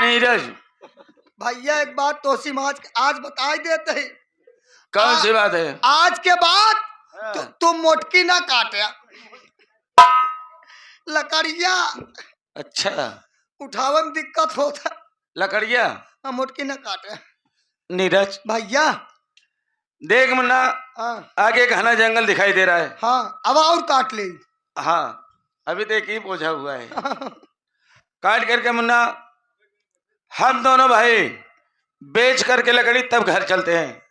नीरज भैया एक बात तो आज बता ही देते हैं। कौन सी बात है? आज के बाद तुम मोटकी ना काटे लकड़िया। अच्छा उठावे में दिक्कत होता। लकड़िया मोटकी ना काटे नीरज। भैया देख मुन्ना, हाँ आगे घना जंगल दिखाई दे रहा है। हाँ अब और काट ले। हाँ अभी देख ही पहुंचा हुआ है। काट करके मुन्ना हम दोनों भाई बेच करके लकड़ी तब घर चलते हैं।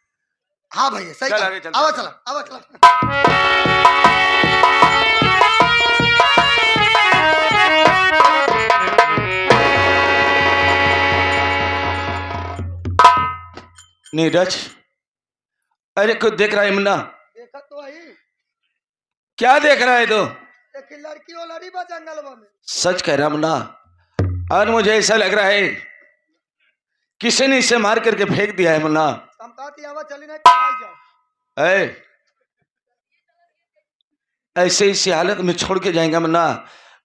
हाँ भैया सही। चल आगे चलते आवा हैं। चला आवा चला। नीरज अरे कुछ देख रहा है मुन्ना? देखा तो है। क्या देख रहा है तो? एक लड़की और लड़ी बा जंगल में। सच कह रहा मुन्ना, और मुझे ऐसा लग रहा है किसी ने इसे मार करके फेंक दिया है मुन्ना। हम कहती आवा चली नहीं पकड़ाई जाओ। ऐसे इसी हालत में छोड़ के जाएंगे मुन्ना?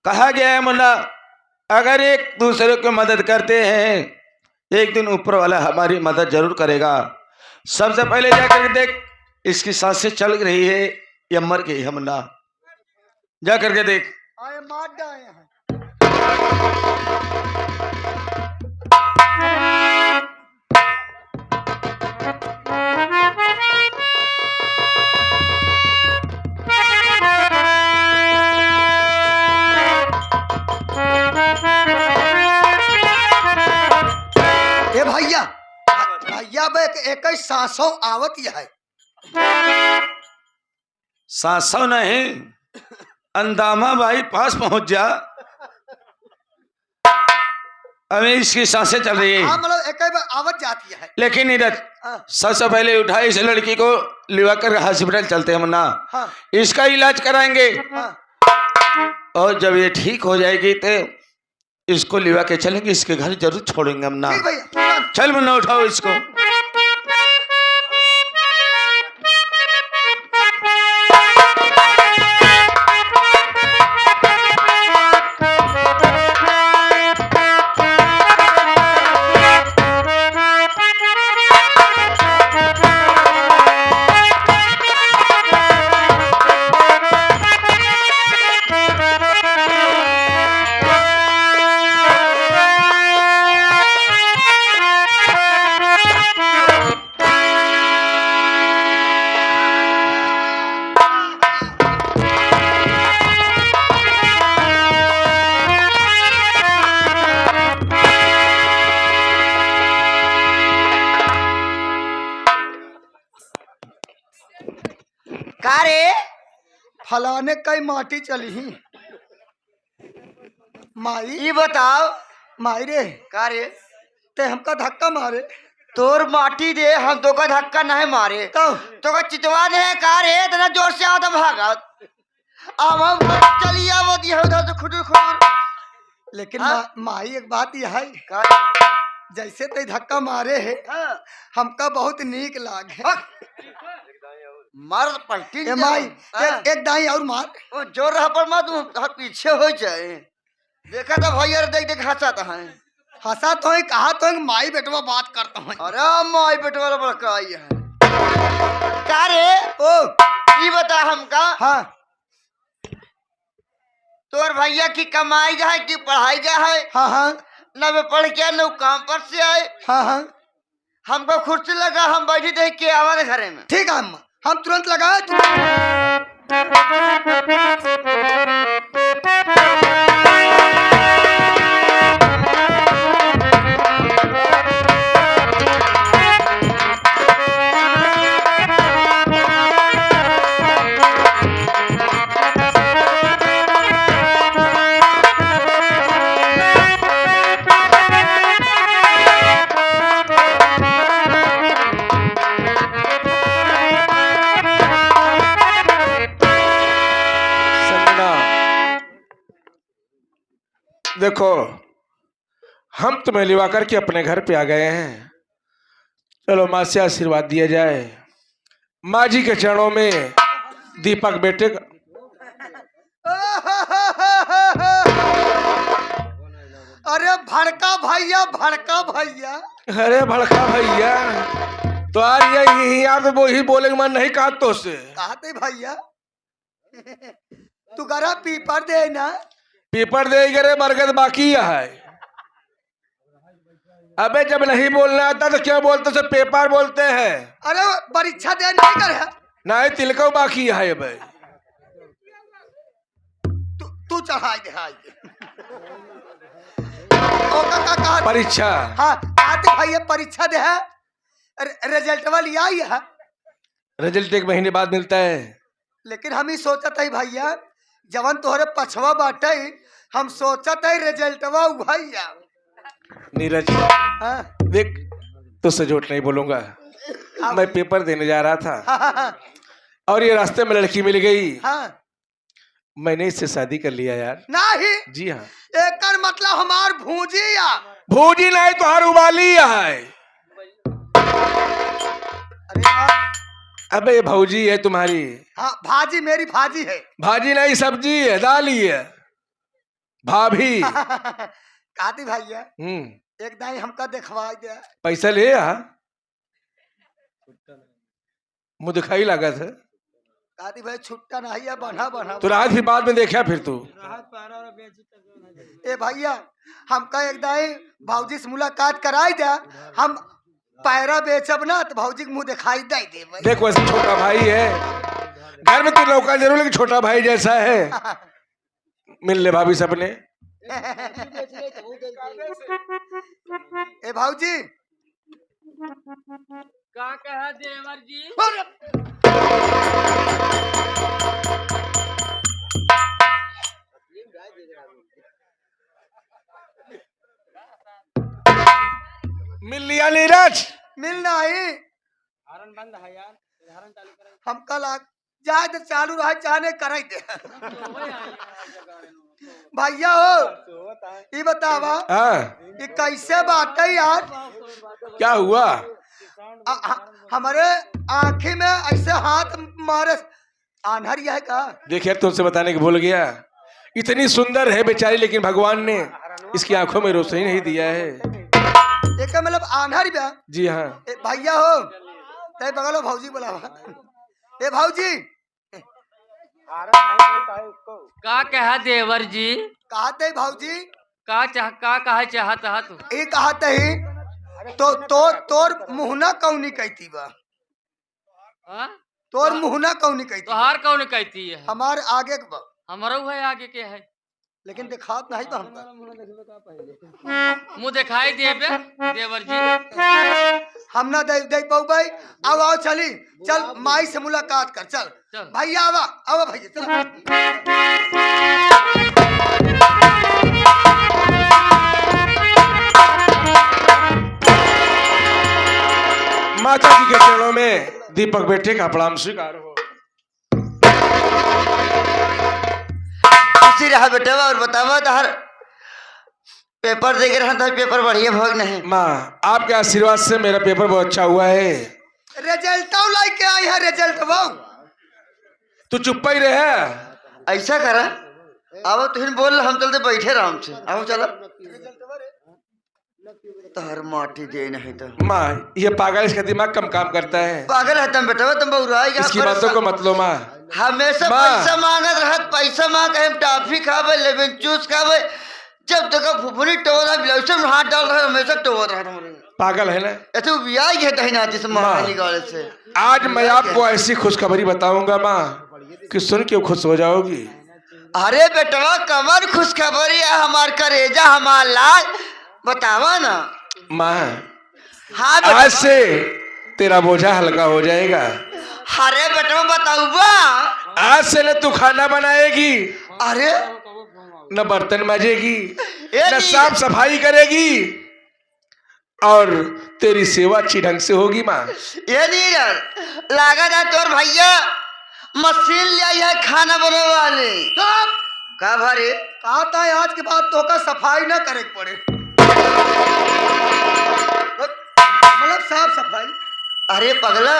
कहा गया है मुन्ना, अगर एक दूसरे को मदद करते हैं एक दिन ऊपर वाला हमारी मदद जरूर करेगा। सबसे पहले जाकर देख इसकी सांसें चल रही है या मर गई है मुन्ना? जा करके देख। आए मार डाए हैं। ए भैया भैया एक सांसों आवत है। सांसों नहीं, अंदामा भाई पास पहुंच जा। अभी इसकी सांसें चल रही है। हाँ मतलब एक आवत जाती है। लेकिन नीरज सबसे पहले उठा इस लड़की को लिवा कर हॉस्पिटल चलते हैं मुन्ना। हाँ। इसका इलाज कराएंगे। हाँ। और जब ये ठीक हो जाएगी तो इसको लिवा के चलेंगे, इसके घर जरूर छोड़ेंगे मुन्ना। चल मुन्ना उठाओ इसको। फलाने कई माटी चली ही माई। ये बताओ माई रे का रे ते हमका धक्का मारे तोर माटी दे हम तो का धक्का नहीं मारे तो का चितवा दे का रे इतना जोर से आवत भागत अब हम चली आवत ये उधर से खुदुर खुदुर। लेकिन माई एक बात यह है का जैसे ते धक्का मारे है हमका बहुत नीक लागे। मार पलटी ए माई एक दाई और मार। ओ जोर रहा पर मत तू पीछे हो जाए। देखा था भैया देख देख हंसाता है। हंसा तो है कहा तो है माई बेटवा बात करता हूँ। अरे माई बेटवा बड़का आई है का रे ओ ये बता हमका। हाँ तोर भैया की कमाई जा है कि पढ़ाई जा है? हाँ हाँ न वे पढ़ के न काम पर से आए। हाँ हाँ हमको खुर्ची लगा हम बैठी देख के आवाज घरे में। ठीक है अम्मा हम तुरंत लगाए। देखो हम तुम्हें लिवा करके अपने घर पे आ गए हैं। चलो माँ से आशीर्वाद दिया जाए। माँ जी के चरणों में दीपक बेटे का अरे अरे भड़का भैया भड़का भैया। अरे भड़का भैया तो यही आप वो ही बोलेंगे मन नहीं कहा तो से कहते भैया तू करा पीपर दे ना। पेपर दे रे बरगद बाकी है। अबे जब नहीं बोलना आता तो क्या बोलते से पेपर बोलते हैं। अरे परीक्षा दे नहीं करे नहीं तिलको बाकी है भाई। तू चढ़ाई दे हाय ओ का परीक्षा हाँ कहते भैया परीक्षा दे है रिजल्ट वाली आई है। रिजल्ट एक महीने बाद मिलता है। लेकिन हम ही सोचत है भैया जवन तोहरे पछवा बाटे हम सोचत है रिजल्टवा भैया। नीरज हाँ देख तुझसे झूठ नहीं बोलूंगा। मैं पेपर देने जा रहा था हाँ और ये रास्ते में लड़की मिल गई। हाँ मैंने इससे शादी कर लिया यार। नहीं जी हाँ। एक मतलब हमार भूजी या भूजी नहीं तो हर उबाली है। अरे यार, अबे ये भौजी है तुम्हारी। हाँ भाजी मेरी भाजी है। भाजी नहीं सब्जी है दाली है भाभी। कहती भैया एक दाई हमका देखवा दे। पैसा ले आ मुँह दिखाई लगा था। कहती भाई छुट्टा नहीं है बना बना तो रात भी बाद में देखा फिर तू। ए भैया हमका एक दाई भौजी से मुलाकात कराई दे हम पैरा बेचब ना तो भौजी के मुंह दिखाई दे भाई। देख वैसे छोटा भाई है घर में तू लौका जरूर लेकिन छोटा भाई जैसा है। मिल ले भाभी सबने। ए भौजी का कहा देवर जी। मिल लिया नीरज। मिल नहीं हॉर्न बंद है यार हॉर्न चालू करें। हमका लाग जाए तो चालू रहा चाहने कराई दे। भैया हो ये बतावा हाँ ये कैसे बात है यार। क्या हुआ। हमारे आँखी में ऐसे हाथ मारे आन्हर है का। देख यार तुमसे बताने के भूल गया। इतनी सुंदर है बेचारी लेकिन भगवान ने इसकी आंखों में रोशनी नहीं दिया है। एक मतलब आन्हर बा। जी हाँ। भैया हो ते बगलो भौजी बोलावा। ए भौजी का कहा देवर जी। कहते भौजी का कहा चाहता तू। ये कहते ही तो तोर मुहना कौनी कहती बा। हाँ? तोर मुहना कौनी कहती तो हार कौन कहती है। हमार आगे के बा हमारा है आगे के है लेकिन दिखात नहीं बा हमका। मुँह दिखाई देबे देवर जी। हम ना दे पाऊ भाई। आओ आओ चली चल माई से मुलाकात कर चल। चल। भैया आवा आवा भैया चल। माता जी के चरणों में दीपक बेटे का प्रणाम स्वीकार हो। खुशी रहा बेटा और बतावा तो हर पेपर देख रहा था पेपर बढ़िया भोग नहीं। माँ आपके आशीर्वाद से मेरा पेपर बहुत अच्छा हुआ है। रिजल्ट लेके आई है रिजल्ट वो। तू चुप ही रहे। ऐसा करा अब तुम बोल हम चलते बैठे आराम से। आओ चलो तहर माटी दे नहीं तो। माँ ये पागल इसका दिमाग कम काम करता है। पागल है तुम बेटा तुम बहुराई इसकी बातों को मत लो माँ। हमेशा माँ। पैसा मांगत रहत पैसा मांग के हम टॉफी खावे लेमन जूस खावे जब तक फुफुनी टोरा बिलौसम हाथ डाल रहा हमेशा टोर रहा हमारे। पागल है ना। ऐसे बियाह है कहीं ना जिस महारानी गाले से। आज मैं आपको ऐसी खुशखबरी बताऊंगा माँ कि सुन के खुश हो जाओगी। अरे बेटवा कमर खुशखबरी है हमार करेजा हमार लाल बतावा ना। माँ हाँ आज से तेरा बोझा हल्का हो जाएगा। अरे बेटवा बताऊबा। आज से न तू खाना बनाएगी अरे न बर्तन माजेगी ए न नी- साफ सफाई करेगी और तेरी सेवा अच्छी ढंग से होगी माँ। ये नीरज लागत है तोर भैया मशीन ले आई है खाना बनाने वाली। का भारी कहता है आज के बाद तो का सफाई ना करे के पड़े मतलब साफ सफाई। अरे पगला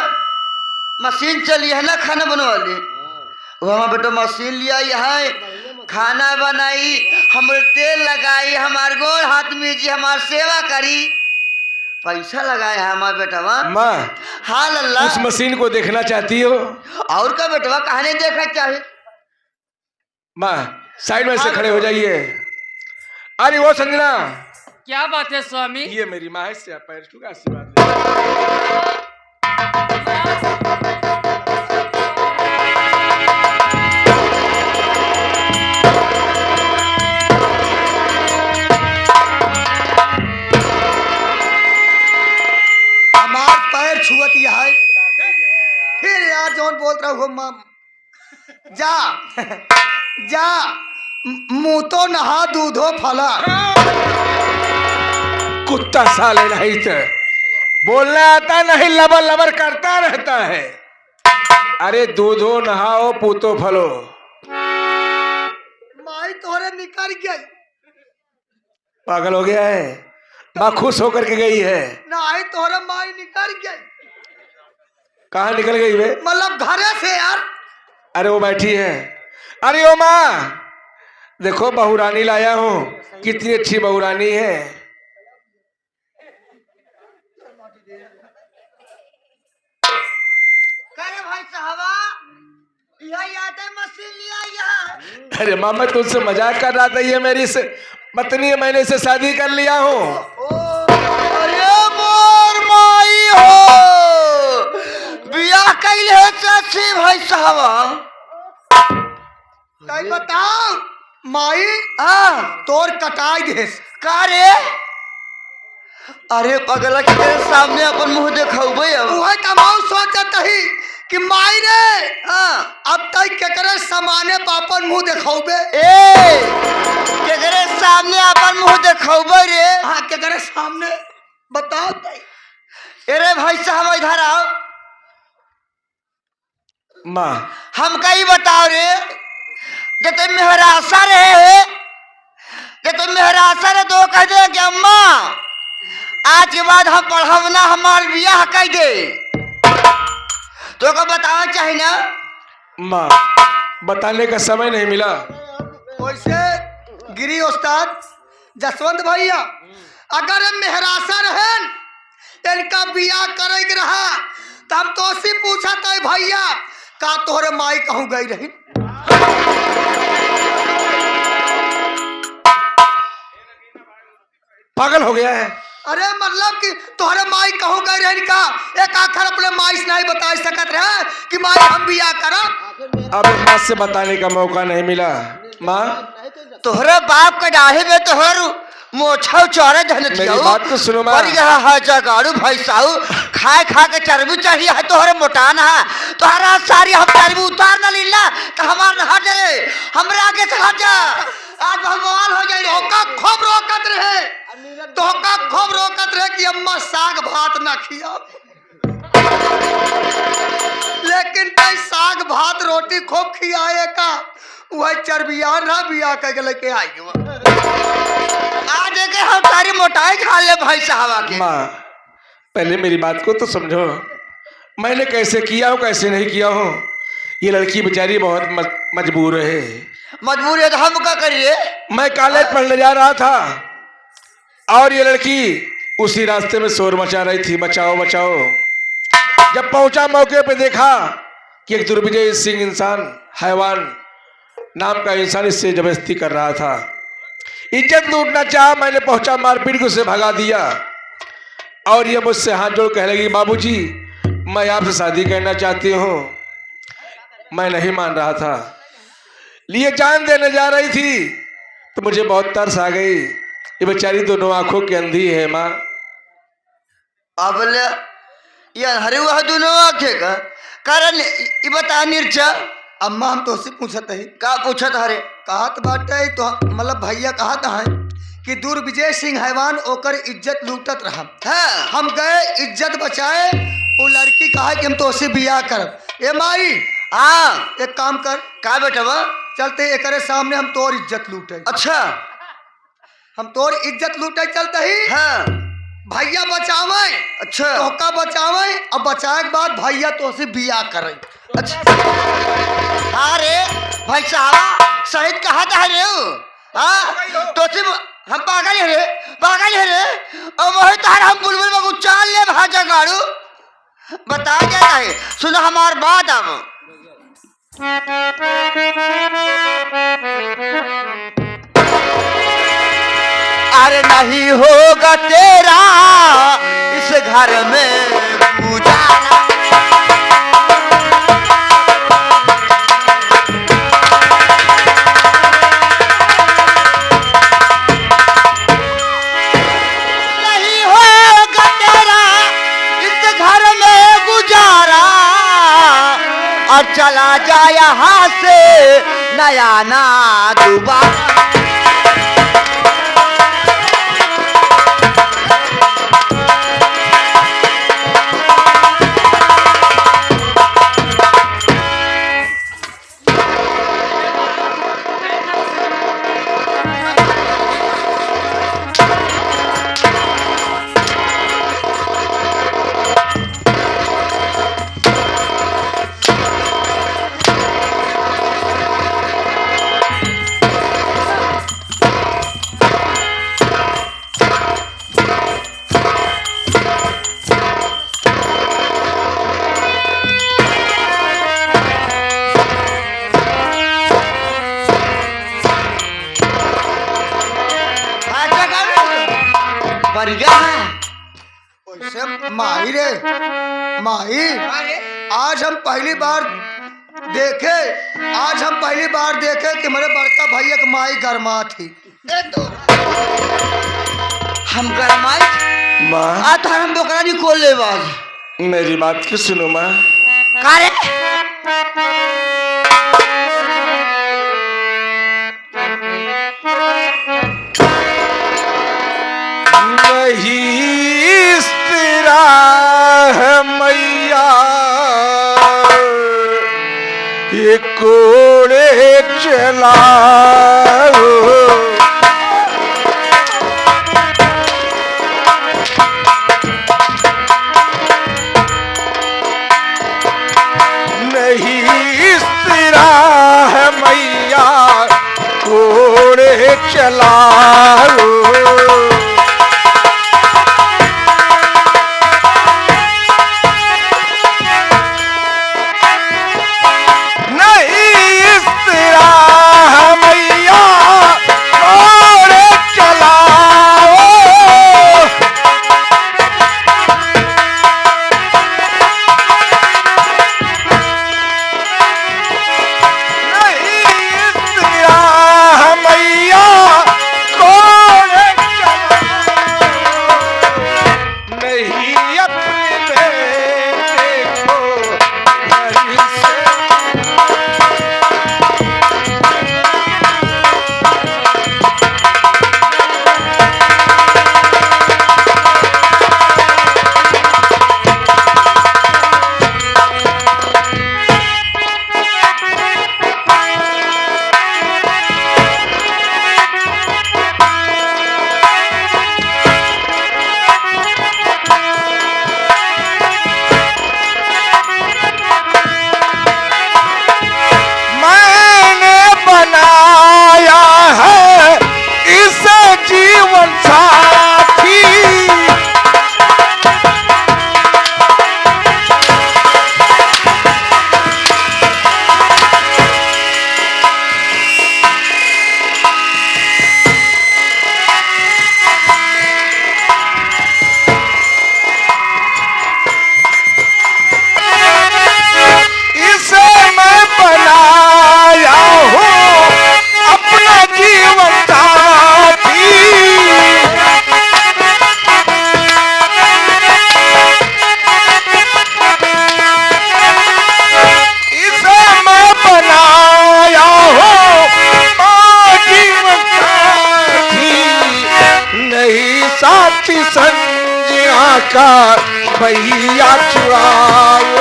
मशीन चली है ना खाना बनने वाली वो हमारा बेटा मशीन लिया है खाना बनाई, हमरे तेल लगाई, हमार गोड़ हाथ में जी हमार सेवा करी, पैसा लगाया है हमार बेटवा। माँ हाँ लल्ला। उस मशीन को देखना चाहती हो? और का बेटवा कहने देखना चाहिए। माँ साइड में से खड़े हो जाइए। अरे वो संजना, क्या बात है स्वामी? ये मेरी माँ है, इससे आप पैर छू के आशीर्वाद लें। हमार पैर छुअत यह है। फिर यार जौन बोल रहा हूँ माम, जा जा मुंह तो नहा दूधो फला। कुत्ता साले नहीं तो बोलना आता नहीं, लबर लबर करता रहता है। अरे दूधो नहाओ पूतो फलो। माई तोहरे निकल गई। पागल हो गया है? माँ खुश होकर के गई है। नहीं तोहरे माई निकल गई। कहाँ निकल गई वे? मतलब घरे से यार। अरे वो बैठी है। अरे ओ माँ देखो बहुरानी लाया हूँ, कितनी अच्छी बहुरानी है। करे भाई साहबा, यह याद है मशीन लिया यहाँ। अरे माँ मैं तुझसे मजाक कर रहा था, ये मेरी से पत्नी है, मैंने इसे शादी कर लिया हूँ। अरे मोर माई हो, बियाह कैले है चाची भाई साहबा। तई बताओ माई हाँ तोर कटाई देस। का रे? अरे पगला के तेरे सामने अपन मुंह देखाऊबे अब। वह तमाम सोचत ही कि माई रे हाँ अब तक केकरे समाने पापन मुंह देखौबे। ए केकरे सामने अपन मुंह देखाऊबे रे? हाँ केकरे सामने बताओ तई। अरे भाई साहब इधर आओ। माँ हम कहीं बताओ रे, जब तुम मेहरासा रहे, जब तुम मेहरासा रहे तो कह दे कि अम्मा आज के बाद हम पढ़ब ना, हमार बियाह कह दे। तो को बताना चाहिए ना। माँ बताने का समय नहीं मिला। वैसे गिरी उस्ताद जसवंत भैया, अगर हम मेहरासा रहन इनका बियाह करे के रहा तो हम तो से पूछा था भैया का तोहरे माई कहूँ गई रही। पागल हो गया है। अरे मतलब कि तोहरे माई कहूँ गई रही का एक आखिर अपने माई से नहीं बता सकत रहे कि माई हम बियाह करा। अब माँ से बताने का मौका नहीं मिला। माँ तोहरे बाप के डाहे में तोहर मोछा चौरे धन मेरी बात तो सुनो माँ। जगाड़ू भाई साहू खाए खा के चर्बी चाहिए है, तोहरे मोटाना है। तोहरा सारी हम चर्बी उतार न लीला तो हमार न हट रे, हमरे आगे से हट जा। आज भगवान हो जाए। धोखा खूब रोकत रहे, धोखा खूब रोकत रहे कि अम्मा साग भात ना खिया, लेकिन कई साग भात रोटी खूब खियाए का वह चर्बिया ना बिया के लेके आई। आज के हम सारी मोटाई खा ले भाई साहब के। माँ पहले मेरी बात को तो समझो, मैंने कैसे किया हूँ कैसे नहीं किया हूँ। ये लड़की बेचारी बहुत मजबूर है। मजबूर है तो हम क्या करिए? मैं कॉलेज पढ़ने जा रहा था और ये लड़की उसी रास्ते में शोर मचा रही थी, बचाओ बचाओ। जब पहुंचा मौके पे देखा कि एक दुर्विजय सिंह इंसान हैवान नाम का इंसान इससे जबरदस्ती कर रहा था, इज्जत लूटना चाहा। मैंने पहुंचा मारपीट को उसे भगा दिया और ये मुझसे हाथ जोड़ कह लगी बाबूजी मैं आपसे शादी करना चाहती हूँ। मैं नहीं मान रहा था, लिए जान देने जा रही थी तो मुझे बहुत तरस आ गई। ये बेचारी दोनों आंखों की अंधी है माँ। अब ले ये हरे हुआ दोनों आंखें का कारण ये बता निर्चा। अम्मा हम तो उससे पूछत है का पूछत हरे? कहत बाटे तो मतलब भैया कहत है कि दुर्विजय सिंह हैवान ओकर इज्जत लूटत रहा। हाँ हम गए इज्जत बचाए, वो लड़की कहा कि हम तो उससे बियाह करब। ए माई हाँ एक काम कर, का बेटवा? चलते एकरे सामने हम तोर इज्जत लूटे, अच्छा हम तोर इज्जत लूटे चलते ही हाँ भैया बचावे, अच्छा तोहका बचावे और बचाए के बाद भैया तो से बियाह करे। अच्छा। हाँ रे भाई साहब शहीद कहा था रे हाँ तो सिर्फ हम पागल है रे और वही तार हम बुलबुल बाबू चाल ले भाजा गाड़ू बता क्या है सुनो हमार बात अब अरे नहीं होगा तेरा इस घर में उजाला नहीं होगा तेरा इस घर में गुजारा और चला जा यहाँ से नया ना दोबारा मर गया है वैसे माही रे माही आज हम पहली बार देखे कि मेरे बड़का भैया की माई गरमा थी हम गरमाई माँ आज तो हम बोकरा नहीं खोल ले बाज मेरी बात की सुनो माँ का रे नहीं इस तेरा है मैया ये कोड़े चला नहीं इस तेरा है मैया कोड़े चला का भैया चुराओ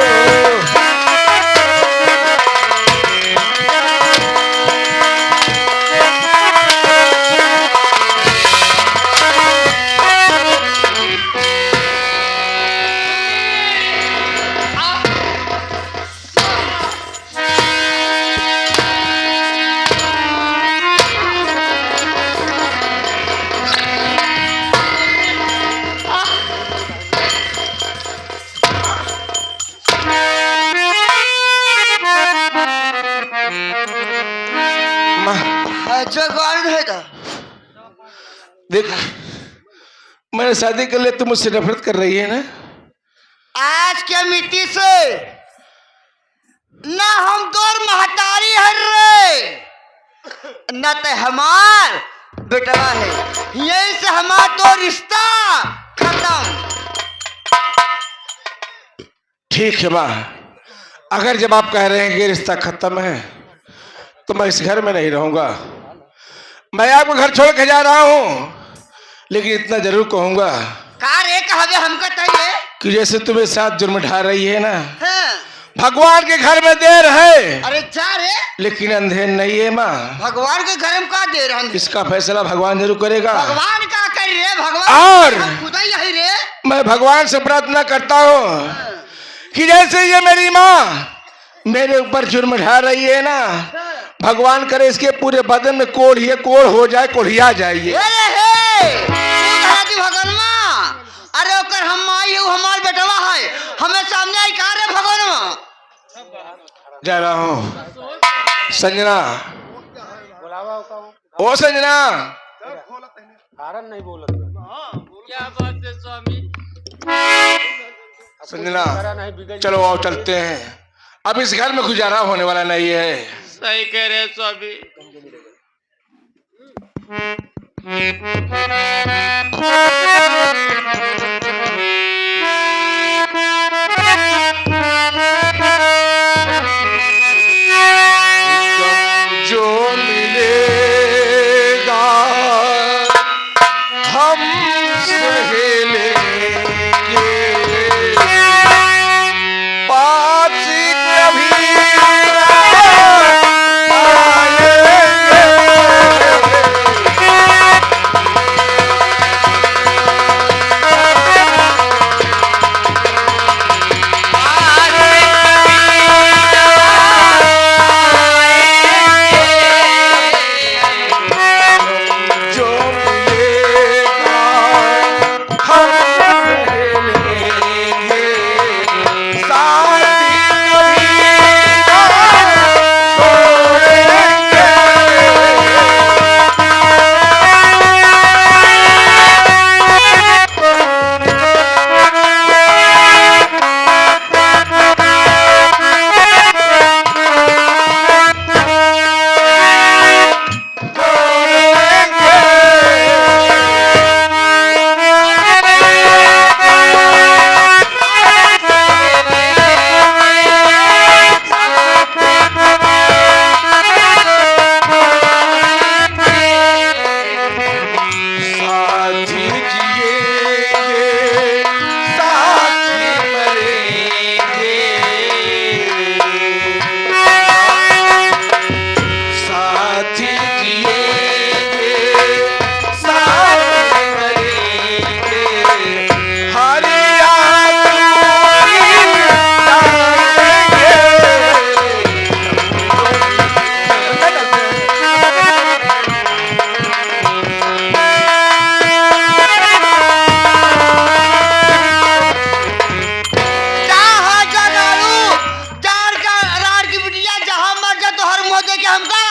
मैंने शादी कर लिया, तुम मुझसे नफरत कर रही है ना? आज के मिट्टी से ना हम तोर महतारी है रे, न तो हमार बेटवा है। यही से हमार तो रिश्ता खत्म। ठीक है माँ, अगर जब आप कह रहे हैं कि रिश्ता खत्म है तो मैं इस घर में नहीं रहूंगा। मैं आपको घर छोड़ के जा रहा हूँ, लेकिन इतना जरूर कहूंगा का रे कहबे हमको तइले? कि जैसे तुम्हें साथ जुर्म ढा रही है ना, हाँ। भगवान के घर में देर है अरे जा रे, लेकिन अंधेर नहीं है माँ। भगवान के घर में का दे रहन? इसका फैसला भगवान जरूर करेगा। भगवान का कर रे, भगवान और हम खुदा ही है रे। मैं भगवान से प्रार्थना करता हूँ कि जैसे ये मेरी माँ मेरे ऊपर जुर्म ढा रही है ना, भगवान करे इसके पूरे बदन में कोढ़ हो जाए, कोढ़िया जाए ये। भगवान माँ, अरे ओकर हम माई हूँ, हमार बेटवा है, हमें सामने आई का रे भगवान माँ? जा रहा हूँ। संजना, ओ संजना, क्या बात है स्वामी? संजना, चलो आओ चलते हैं। अब इस घर में गुजारा होने वाला नहीं है। सही कह रहे हैं स्वामी। जो मिलेगा हम सहे लेंगे, पास कभी हमका